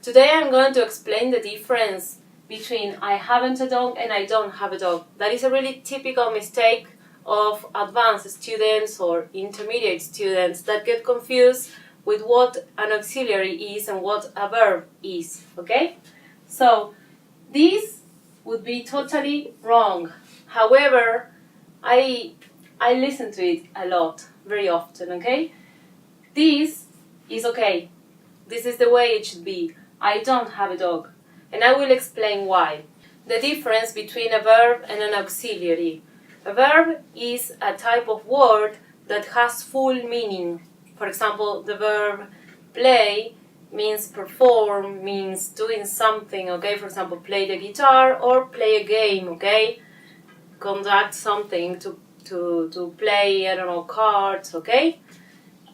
Today I'm going to explain the difference between I haven't a dog and I don't have a dog. That is a really typical mistake of advanced students or intermediate students that get confused with what an auxiliary is and what a verb is, okay? So this would be totally wrong. However, I listen to it a lot, very often, okay? This is okay. This is the way it should be. I don't have a dog. And I will explain why. The difference between a verb and an auxiliary. A verb is a type of word that has full meaning. For example, the verb play means perform, means doing something, okay? For example, play the guitar or play a game, okay? Conduct something to play, I don't know, cards, okay?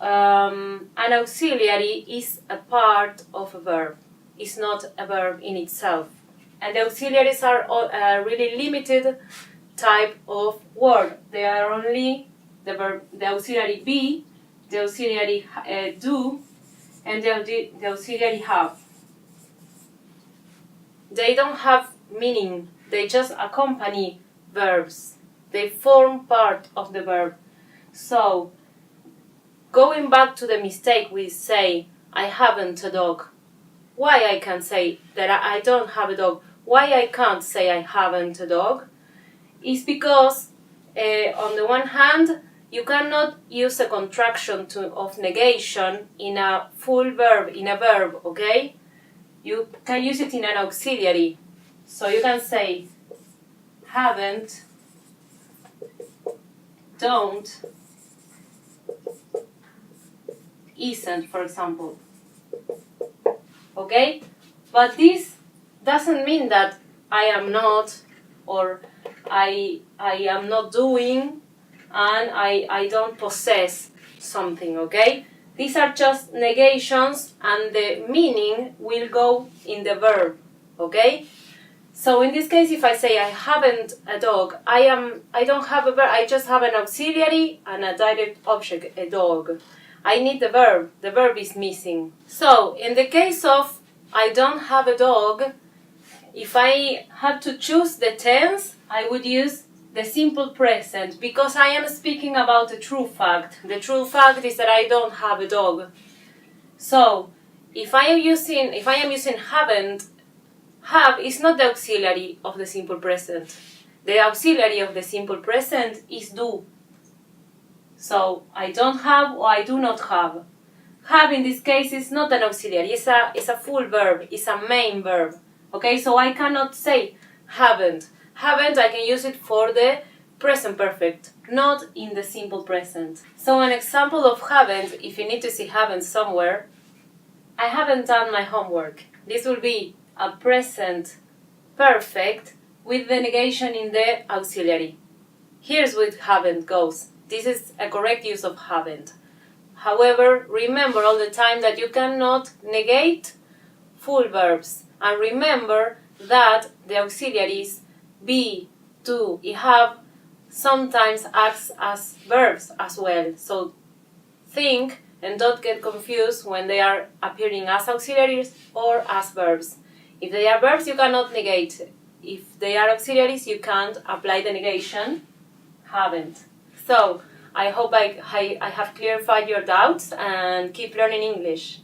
An auxiliary is a part of a verb. It's not a verb in itself. And the auxiliaries are a really limited type of word. They are only the auxiliary be, the auxiliary do, and the auxiliary have. They don't have meaning. They just accompany verbs. They form part of the verb. So, going back to the mistake we say, I haven't a dog. Why I can say that I don't have a dog? Why I can't say I haven't a dog? Is because, on the one hand, you cannot use a contraction of negation in a full verb, in a verb, okay? You can use it in an auxiliary. So you can say haven't, don't, isn't, for example. Okay? But this doesn't mean that I am not, or I am not doing, and I don't possess something, okay? These are just negations, and the meaning will go in the verb, okay? So in this case, if I say I haven't a dog, I don't have a verb, I just have an auxiliary and a direct object, a dog. I need the verb. The verb is missing. So, in the case of I don't have a dog, if I had to choose the tense, I would use the simple present because I am speaking about a true fact. The true fact is that I don't have a dog. So, if I am using haven't, have is not the auxiliary of the simple present. The auxiliary of the simple present is do. So, I don't have or I do not have. Have in this case is not an auxiliary, it's a full verb, it's a main verb. Okay, so I cannot say haven't. Haven't, I can use it for the present perfect, not in the simple present. So an example of haven't, if you need to see haven't somewhere, I haven't done my homework. This will be a present perfect with the negation in the auxiliary. Here's what haven't goes. This is a correct use of haven't. However, remember all the time that you cannot negate full verbs. And remember that the auxiliaries be, do, have sometimes acts as verbs as well. So think and don't get confused when they are appearing as auxiliaries or as verbs. If they are verbs, you cannot negate. If they are auxiliaries, you can't apply the negation, haven't. So, I hope I have clarified your doubts and keep learning English.